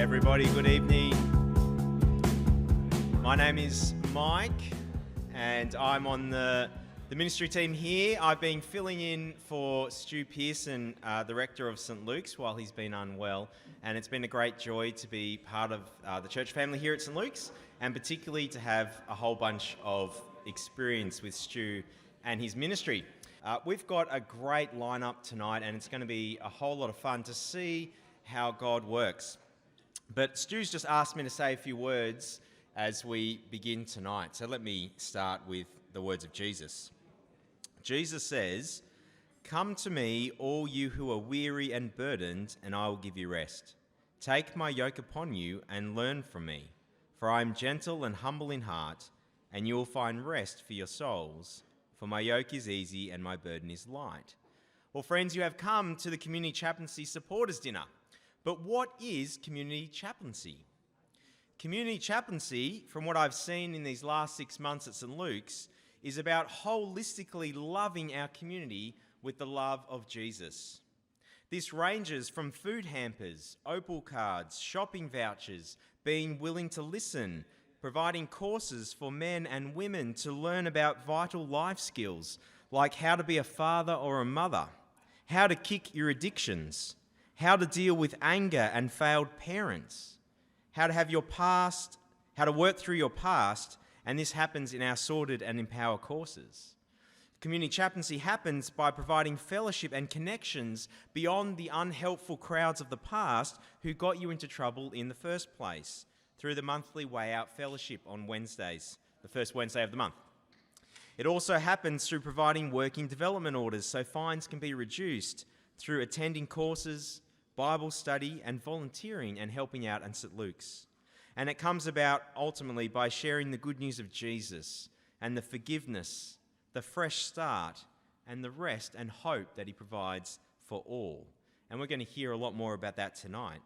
Everybody, good evening. My name is Mike and I'm on the ministry team here. I've been filling in for Stu Pearson, the rector of St Luke's, while he's been unwell, and it's been a great joy to be part of the church family here at St Luke's, and particularly to have a whole bunch of experience with Stu and his ministry. We've got a great lineup tonight, and it's going to be a whole lot of fun to see how God works. But Stu's just asked me to say a few words as we begin tonight. So let me start with the words of Jesus. Jesus says, "Come to me, all you who are weary and burdened, and I will give you rest. Take my yoke upon you and learn from me, for I am gentle and humble in heart, and you will find rest for your souls. For my yoke is easy and my burden is light." Well, friends, you have come to the Community Chaplaincy Supporters Dinner. But what is Community Chaplaincy? Community Chaplaincy, from what I've seen in these last 6 months at St Luke's, is about holistically loving our community with the love of Jesus. This ranges from food hampers, opal cards, shopping vouchers, being willing to listen, providing courses for men and women to learn about vital life skills like how to be a father or a mother, how to kick your addictions, how to deal with anger and failed parents, how to have your past, how to work through your past, and this happens in our Sorted and Empower courses. Community Chaplaincy happens by providing fellowship and connections beyond the unhelpful crowds of the past who got you into trouble in the first place, through the monthly Way Out Fellowship on Wednesdays, the first Wednesday of the month. It also happens through providing working development orders so fines can be reduced, through attending courses, Bible study and volunteering and helping out at St Luke's. And it comes about ultimately by sharing the good news of Jesus and the forgiveness, the fresh start and the rest and hope that he provides for all. And we're going to hear a lot more about that tonight.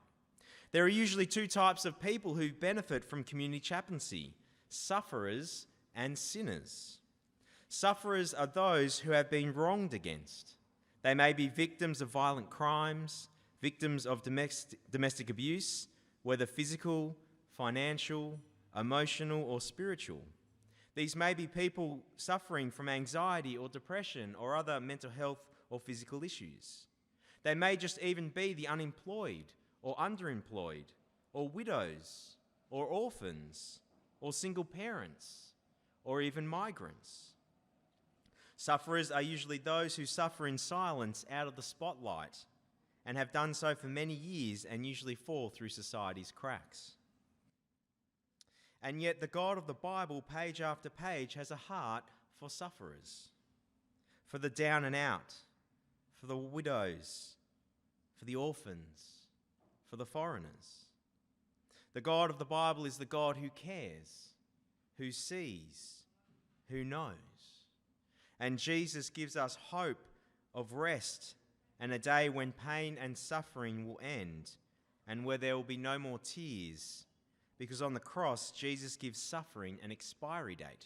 There are usually two types of people who benefit from community chaplaincy: sufferers and sinners. Sufferers are those who have been wronged against. They may be victims of violent crimes, victims of domestic abuse, whether physical, financial, emotional, or spiritual. These may be people suffering from anxiety or depression or other mental health or physical issues. They may just even be the unemployed or underemployed, or widows, or orphans, or single parents, or even migrants. Sufferers are usually those who suffer in silence out of the spotlight, and have done so for many years and usually fall through society's cracks. And yet the God of the Bible, page after page, has a heart for sufferers, for the down and out, for the widows, for the orphans, for the foreigners. The God of the Bible is the God who cares, who sees, who knows. And Jesus gives us hope of rest and a day when pain and suffering will end and where there will be no more tears, because on the cross, Jesus gives suffering an expiry date.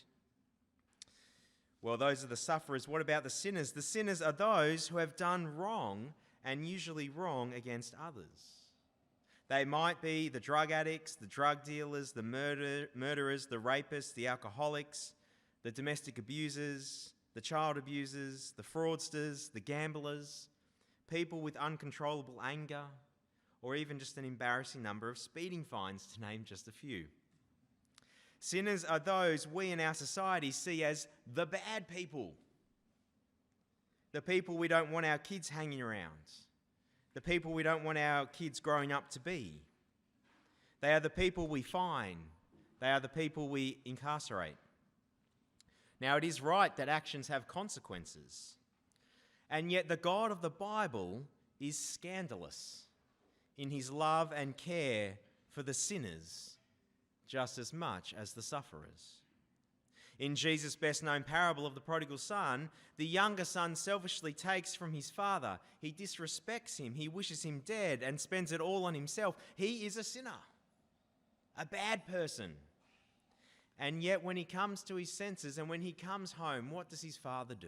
Well, those are the sufferers. What about the sinners? The sinners are those who have done wrong, and usually wrong against others. They might be the drug addicts, the drug dealers, the murderers, the rapists, the alcoholics, the domestic abusers, the child abusers, the fraudsters, the gamblers, people with uncontrollable anger, or even just an embarrassing number of speeding fines, to name just a few. Sinners are those we in our society see as the bad people, the people we don't want our kids hanging around, the people we don't want our kids growing up to be. They are the people we fine. They are the people we incarcerate. Now, it is right that actions have consequences. And yet the God of the Bible is scandalous in his love and care for the sinners just as much as the sufferers. In Jesus' best-known parable of the prodigal son, the younger son selfishly takes from his father. He disrespects him, he wishes him dead, and spends it all on himself. He is a sinner, a bad person. And yet when he comes to his senses and when he comes home, what does his father do?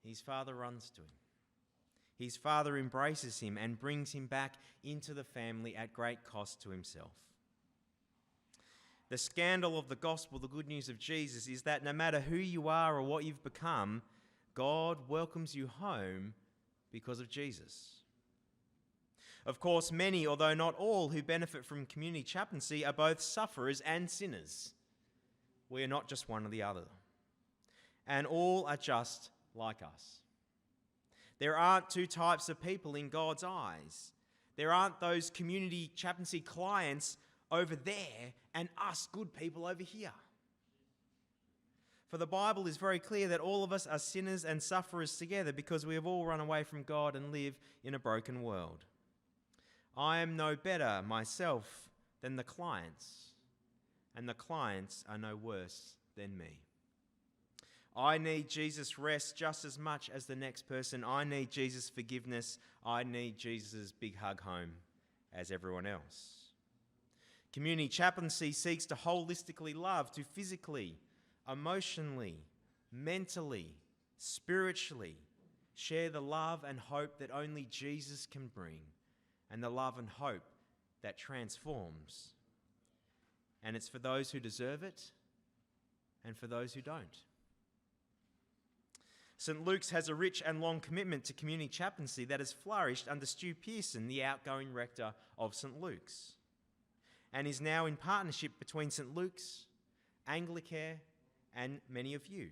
His father runs to him. his father embraces him and brings him back into the family at great cost to himself. The scandal of the gospel, the good news of Jesus, is that no matter who you are or what you've become, God welcomes you home because of Jesus. Of course, many, although not all, who benefit from community chaplaincy are both sufferers and sinners. We are not just one or the other. And all are just like us. There aren't two types of people in God's eyes. There aren't those community chaplaincy clients over there and us good people over here. For the Bible is very clear that all of us are sinners and sufferers together because we have all run away from God and live in a broken world. I am no better myself than the clients, and the clients are no worse than me. I need Jesus' rest just as much as the next person. I need Jesus' forgiveness. I need Jesus' big hug home as everyone else. Community chaplaincy seeks to holistically love, to physically, emotionally, mentally, spiritually share the love and hope that only Jesus can bring, and the love and hope that transforms. And it's for those who deserve it and for those who don't. St. Luke's has a rich and long commitment to community chaplaincy that has flourished under Stu Pearson, the outgoing rector of St. Luke's, and is now in partnership between St. Luke's, Anglicare, and many of you.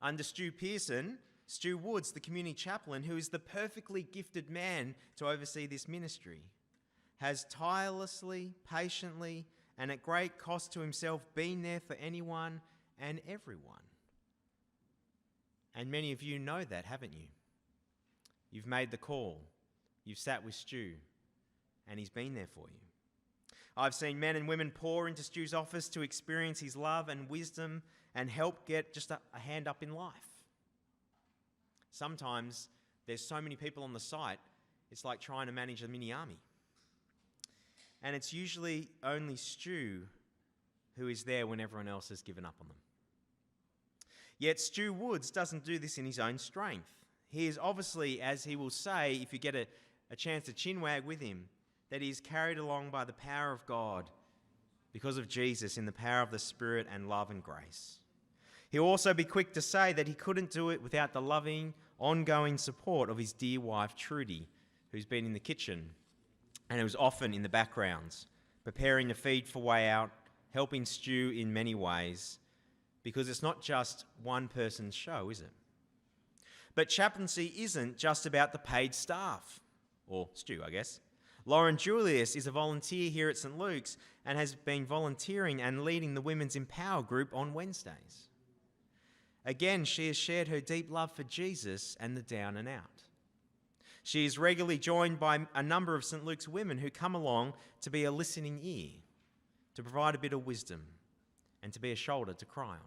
Under Stu Pearson, Stu Woods, the community chaplain, who is the perfectly gifted man to oversee this ministry, has tirelessly, patiently, and at great cost to himself been there for anyone and everyone. And many of you know that, haven't you? You've made the call. You've sat with Stu, and he's been there for you. I've seen men and women pour into Stu's office to experience his love and wisdom and help get just a hand up in life. Sometimes there's so many people on the site, it's like trying to manage a mini army. And it's usually only Stu who is there when everyone else has given up on them. Yet Stu Woods doesn't do this in his own strength. He is obviously, as he will say if you get a chance to chinwag with him, that he is carried along by the power of God because of Jesus in the power of the Spirit and love and grace. He'll also be quick to say that he couldn't do it without the loving, ongoing support of his dear wife, Trudy, who's been in the kitchen and who's often in the background, preparing the feed for way out, helping Stu in many ways, because it's not just one person's show, is it? But chaplaincy isn't just about the paid staff, or Stu, I guess. Lauren Julius is a volunteer here at St. Luke's and has been volunteering and leading the Women's Empower group on Wednesdays. Again, she has shared her deep love for Jesus and the down and out. She is regularly joined by a number of St. Luke's women who come along to be a listening ear, to provide a bit of wisdom, and to be a shoulder to cry on.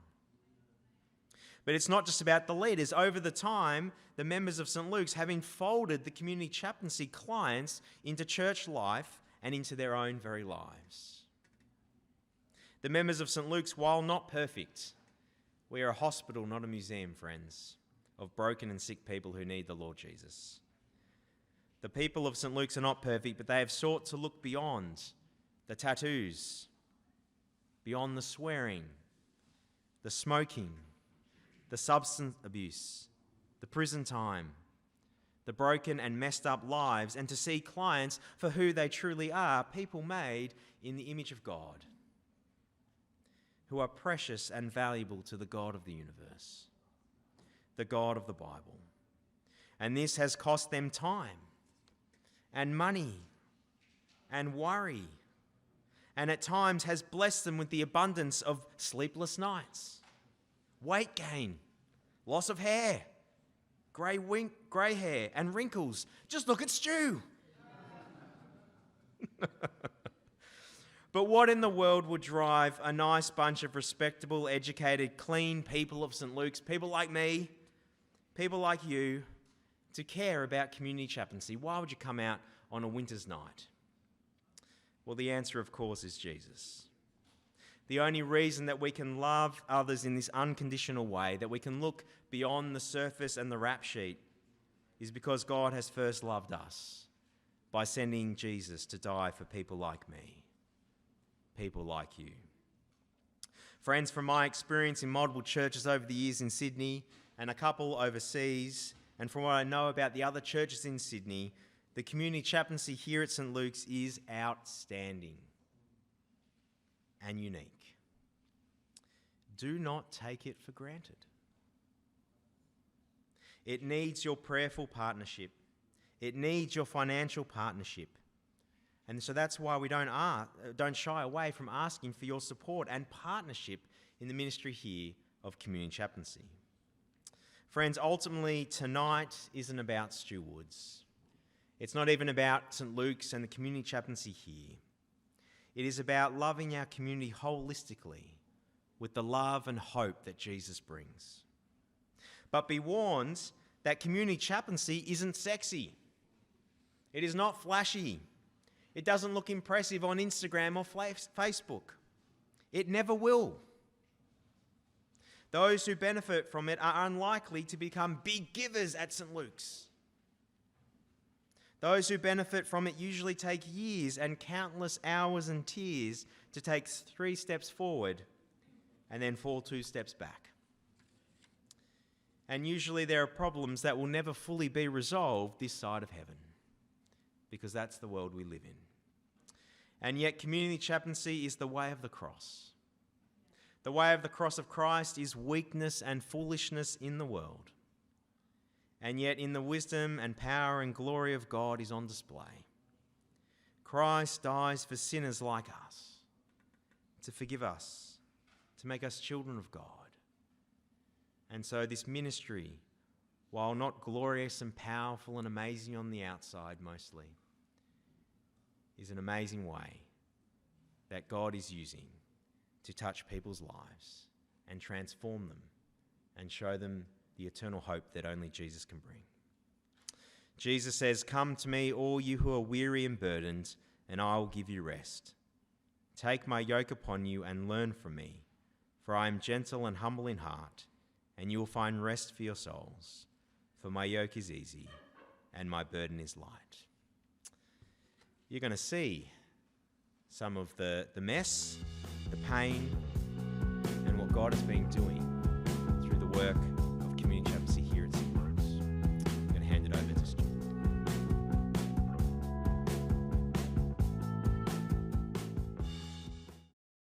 But it's not just about the leaders. Over the time, the members of St. Luke's have enfolded the community chaplaincy clients into church life and into their own very lives. The members of St. Luke's, while not perfect, we are a hospital, not a museum, friends, of broken and sick people who need the Lord Jesus. The people of St. Luke's are not perfect, but they have sought to look beyond the tattoos, beyond the swearing, the smoking, the substance abuse, the prison time, the broken and messed up lives, and to see clients for who they truly are, people made in the image of God, who are precious and valuable to the God of the universe, the God of the Bible. And this has cost them time and money and worry, and at times has blessed them with the abundance of sleepless nights, weight gain, loss of hair, grey hair, and wrinkles. Just look at Stu. But what in the world would drive a nice bunch of respectable, educated, clean people of St. Luke's, people like me, people like you, to care about community chaplaincy? Why would you come out on a winter's night? Well, the answer, of course, is Jesus. The only reason that we can love others in this unconditional way, that we can look beyond the surface and the rap sheet, is because God has first loved us by sending Jesus to die for people like me, people like you. Friends, from my experience in multiple churches over the years in Sydney and a couple overseas, and from what I know about the other churches in Sydney, the community chaplaincy here at St. Luke's is outstanding and unique. Do not take it for granted. It needs your prayerful partnership. It needs your financial partnership. And so that's why we don't shy away from asking for your support and partnership in the ministry here of community chaplaincy. Friends, ultimately tonight isn't about Stu Woods. It's not even about St. Luke's and the community chaplaincy here. It is about loving our community holistically with the love and hope that Jesus brings. But be warned that community chaplaincy isn't sexy. It is not flashy. It doesn't look impressive on Instagram or Facebook. It never will. Those who benefit from it are unlikely to become big givers at St. Luke's. Those who benefit from it usually take years and countless hours and tears to take 3 steps forward and then fall 2 steps back. And usually there are problems that will never fully be resolved this side of heaven, because that's the world we live in. And yet community chaplaincy is the way of the cross. The way of the cross of Christ is weakness and foolishness in the world. And yet in the wisdom and power and glory of God is on display. Christ dies for sinners like us, to forgive us, to make us children of God. And so this ministry, while not glorious and powerful and amazing on the outside mostly, is an amazing way that God is using to touch people's lives and transform them and show them the eternal hope that only Jesus can bring. Jesus says, "Come to me, all you who are weary and burdened, and I will give you rest. Take my yoke upon you and learn from me, for I am gentle and humble in heart, and you will find rest for your souls. For my yoke is easy and my burden is light." You're going to see some of the mess, the pain, and what God has been doing through the work